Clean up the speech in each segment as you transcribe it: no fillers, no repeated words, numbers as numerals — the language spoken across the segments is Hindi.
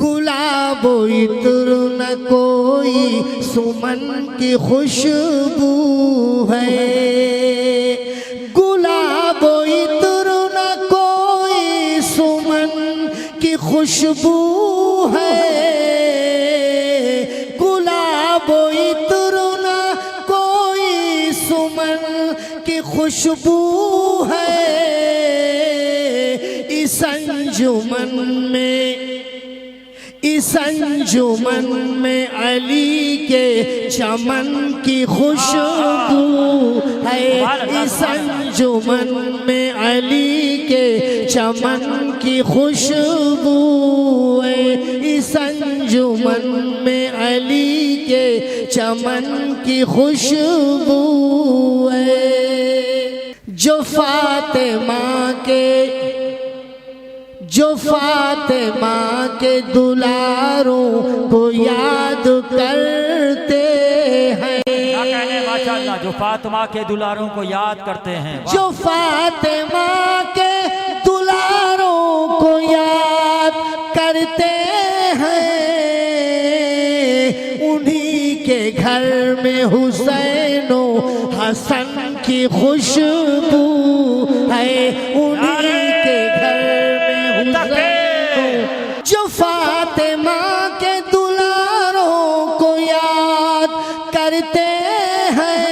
गुलाबो इत्र न कोई सुमन की खुशबू है, गुलाबो इत्र न कोई सुमन की खुशबू है, गुलाबो इत्र न कोई सुमन की खुशबू है। इस अंजुमन में अली के चमन की खुशबू है, इस अंजुमन में अली के चमन की खुशबू है, इस अंजुमन में अली के चमन की खुशबू है। जो फातिमा के दुलारों को याद करते हैं, माशाअल्लाह, जो फातिमा के दुलारों को याद करते हैं, जो फातिमा के दुलारों को याद करते हैं, उन्हीं के घर में हुसैन और हसन की खुशबू है, उन्हीं के घर में हुसैन, जो फातिमा के दुलारों को याद करते हैं,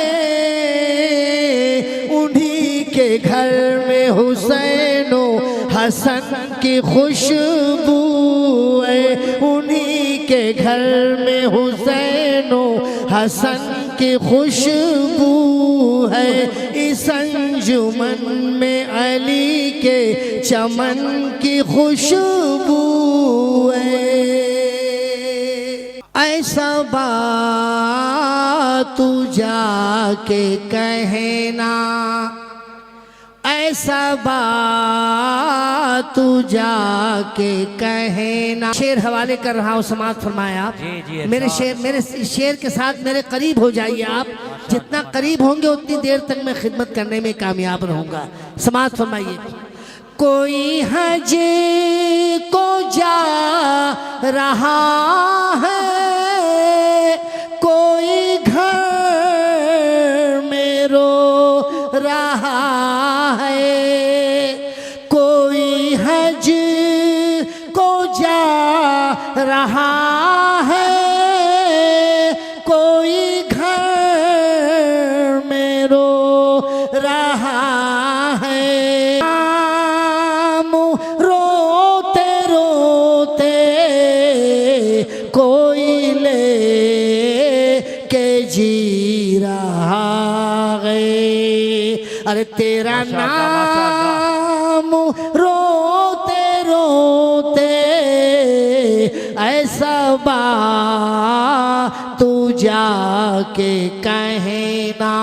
उन्हीं के घर में हुसैन और हसन की खुशबू है, उन्हीं के घर में हुसैन और हसन की खुशबू है। इस अंजुमन में अली के चमन की खुशबू है। ऐसा बात तू जाके कहना, ऐसा बात तू जाके कहना। शेर हवाले कर रहा हूँ, समाज फरमाया आप। मेरे शेर के साथ मेरे करीब हो जाइए आप, जितना करीब होंगे उतनी देर तक मैं खिदमत करने में कामयाब रहूंगा। समाज फरमाइए। कोई हज को जा रहा है, कोई घर में रो रहा है, कोई हज को जा रहा है, कोई घर में रो रहा है। रोते रोते कोई ले के जी रहा है, अरे तेरा नाम रोते रोते ऐसा बात तू जाके कहना।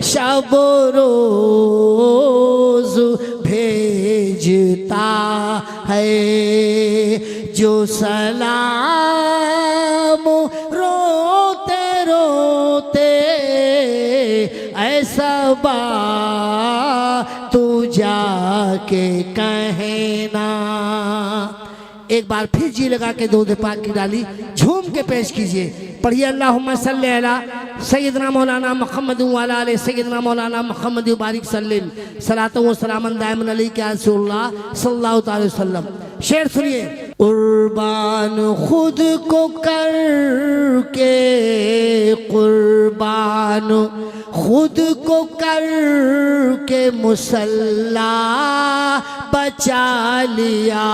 शब रोज भेजता है जो सलाम, रोते रोते ऐसा बात तू जाके कहना। एक बार फिर जी लगा के दो दे पाक की डाली झूम के पेश कीजिए। पढ़िए अल्लाहुम्मा सल्ली अला सय्यदना मौलाना मुहम्मद व अला आले सय्यदना मौलाना मुहम्मद व बारिक सल्लिम सलातु व सलामन दायमन अलैका रसूलुल्लाह सल्लल्लाहु अलैहि वसल्लम। शेर सुनिए। कुर्बान खुद को करके, कुर्बान खुद को करके मुसल्ला बचा लिया,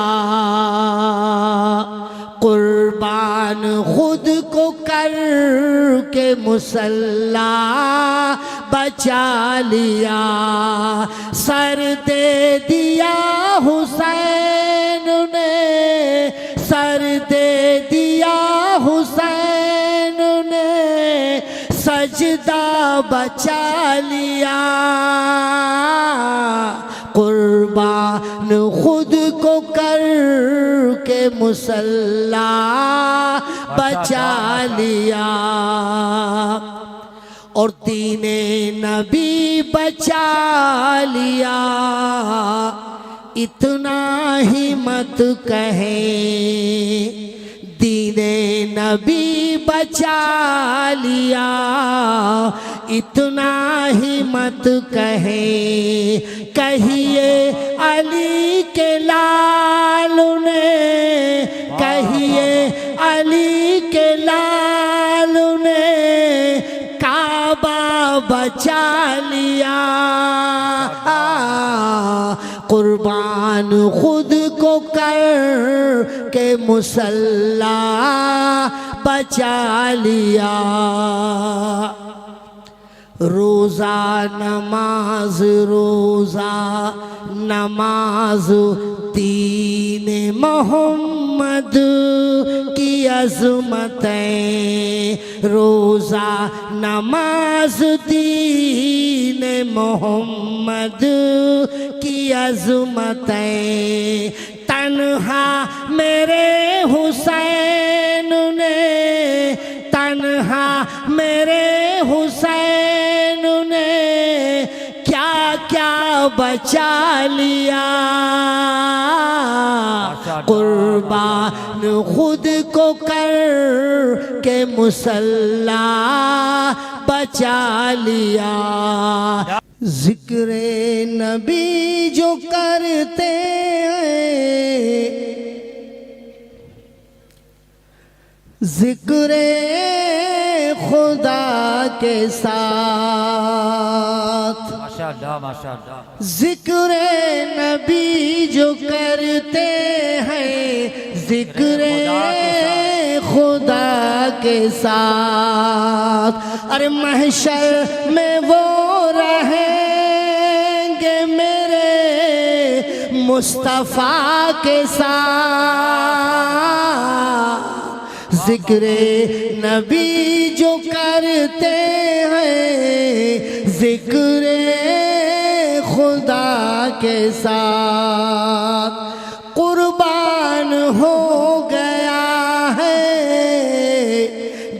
कुर्बान खुद को करके मुसल्ला बचा लिया। सर दे दिया हुसैन ने, सर दे दिया हुसैन ने, सजदा बचा लिया। कुर्बान खुद को करके मुसल्ला बचा लिया, और दीने नबी बचा लिया। इतना ही मत कहे दीने नबी बचा लिया, इतना ही मत कहे कहिए अली के लाल ने, कहिए अली के लाल ने काबा बचा लिया। कुर्बान खुद को कर के मुसल्ला बचा लिया। रोज़ा नमाज रोज़ा नमाज दीन मोहम्मद की अज़मतें, रोज़ा नमाज दीन मोहम्मद की अज़मतें। तन्हा मेरे हुसैन ने, तन्हा मेरे हुसैन ने क्या क्या बचा लिया। कुर्बान खुद को कर के मुसल्ला बचा लिया। जिक्र नबी जो करते हैं, जिक्र खुदा के साथ, माशाअल्लाह माशाअल्लाह। जिक्र नबी जो करते हैं, जिक्र खुदा के साथ। अरे महशर में वो रहेंगे मेरे मुस्तफा के साथ। जिक्र नबी जो करते हैं, जिक्र खुदा के साथ। कुर्बान हो गया है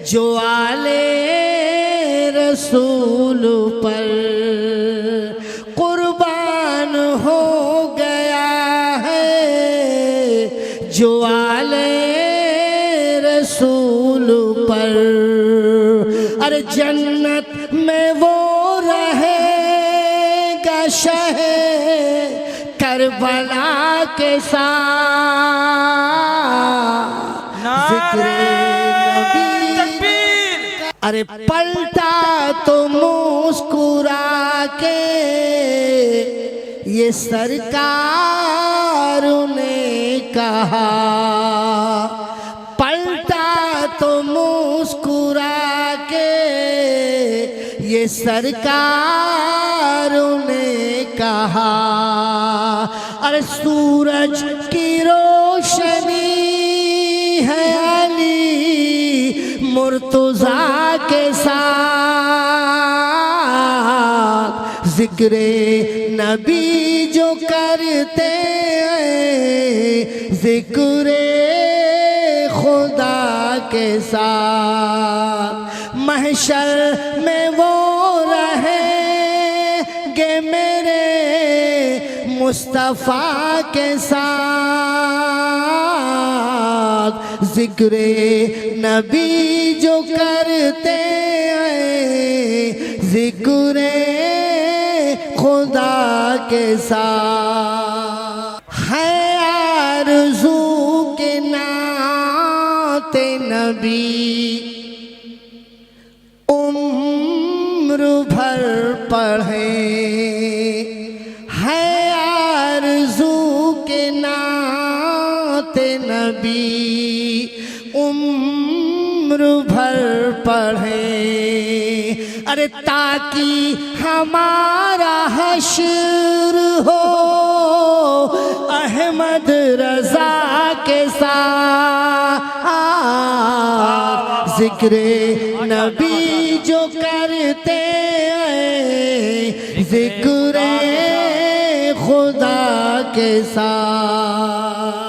जो आले रसूल पर, कुर्बान हो गया है जो आले रसूल पर। अरे जन्नत में वो रहेगा शहे करबला के साथ। जिक्र नबी, अरे पलटा तो मुस्कुरा के ये सरकार ने कहा, पलटा तो मुस्कुरा के ये सरकार ने कहा। अरे सूरज की रोशनी है अली मुर्तज़ा के साथ। जिक्र नबी जो करते हैं, जिक्र खुदा के साथ। महशर में वो रहेंगे मेरे मुस्तफा के साथ। जिक्र नबी जो करते हैं, जिक्र खुदा के साथ। है आरज़ू के नाते नबी उम्र भर पढ़े, है आरज़ू के नाते नबी उम्र भर पढ़े। अरे ताकि हमारा हश्र हो अहमद रजा के साथ। जिक्र नबी जो करते जिक्र खुदा के साथ।